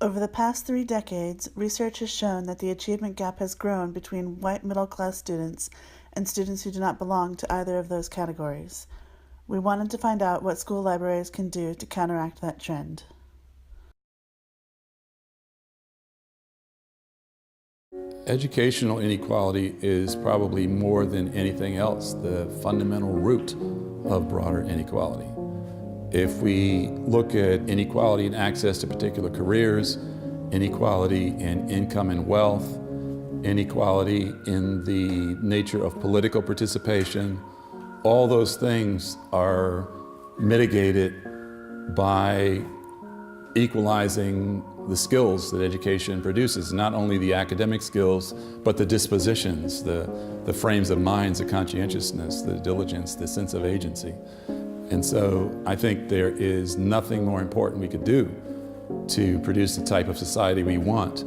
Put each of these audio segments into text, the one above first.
Over the past 3 decades, research has shown that the achievement gap has grown between white middle-class students and students who do not belong to either of those categories. We wanted to find out what school libraries can do to counteract that trend. Educational inequality is probably more than anything else the fundamental root of broader inequality. If we look at inequality in access to particular careers, inequality in income and wealth, inequality in the nature of political participation, all those things are mitigated by equalizing the skills that education produces, not only the academic skills, but the dispositions, the frames of minds, the conscientiousness, the diligence, the sense of agency. And so I think there is nothing more important we could do to produce the type of society we want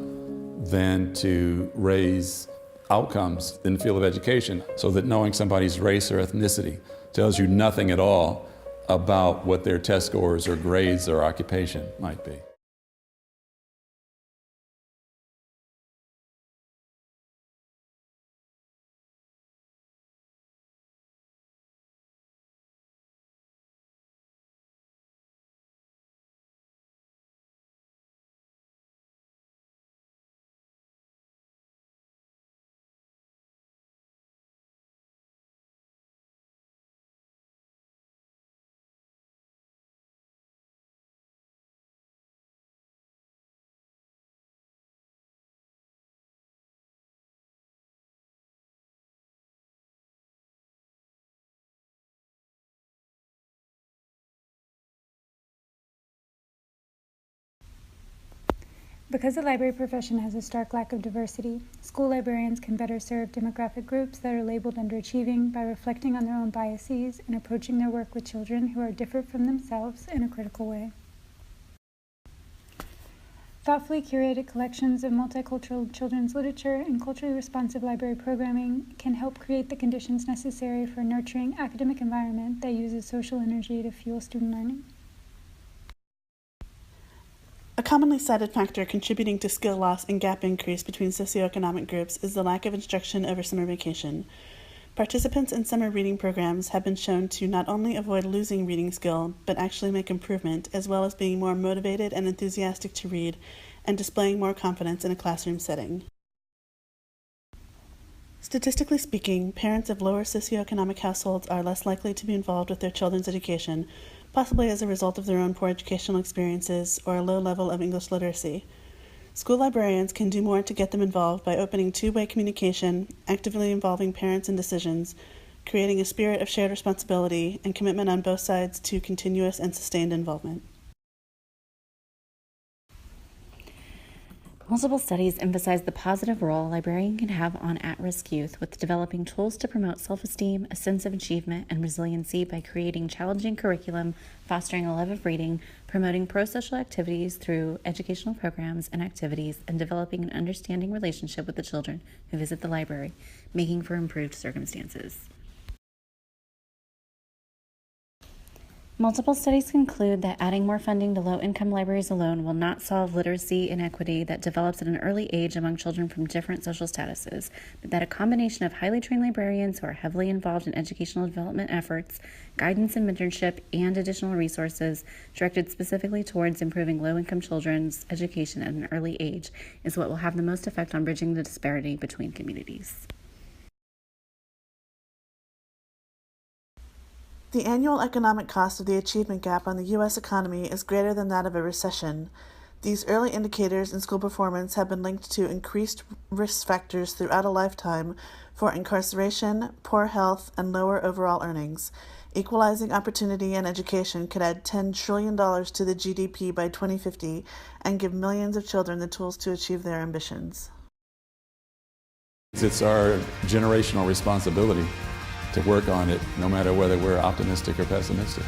than to raise outcomes in the field of education so that knowing somebody's race or ethnicity tells you nothing at all about what their test scores or grades or occupation might be. Because the library profession has a stark lack of diversity, school librarians can better serve demographic groups that are labeled underachieving by reflecting on their own biases and approaching their work with children who are different from themselves in a critical way. Thoughtfully curated collections of multicultural children's literature and culturally responsive library programming can help create the conditions necessary for a nurturing academic environment that uses social energy to fuel student learning. A commonly cited factor contributing to skill loss and gap increase between socioeconomic groups is the lack of instruction over summer vacation. Participants in summer reading programs have been shown to not only avoid losing reading skill, but actually make improvement, as well as being more motivated and enthusiastic to read and displaying more confidence in a classroom setting. Statistically speaking, parents of lower socioeconomic households are less likely to be involved with their children's education, possibly as a result of their own poor educational experiences or a low level of English literacy. School librarians can do more to get them involved by opening two-way communication, actively involving parents in decisions, creating a spirit of shared responsibility and commitment on both sides to continuous and sustained involvement. Multiple studies emphasize the positive role a librarian can have on at-risk youth with developing tools to promote self-esteem, a sense of achievement, and resiliency by creating challenging curriculum, fostering a love of reading, promoting pro-social activities through educational programs and activities, and developing an understanding relationship with the children who visit the library, making for improved circumstances. Multiple studies conclude that adding more funding to low-income libraries alone will not solve literacy inequity that develops at an early age among children from different social statuses, but that a combination of highly trained librarians who are heavily involved in educational development efforts, guidance and mentorship, and additional resources directed specifically towards improving low-income children's education at an early age is what will have the most effect on bridging the disparity between communities. The annual economic cost of the achievement gap on the U.S. economy is greater than that of a recession. These early indicators in school performance have been linked to increased risk factors throughout a lifetime for incarceration, poor health, and lower overall earnings. Equalizing opportunity and education could add $10 trillion to the GDP by 2050 and give millions of children the tools to achieve their ambitions. It's our generational responsibility to work on it, no matter whether we're optimistic or pessimistic.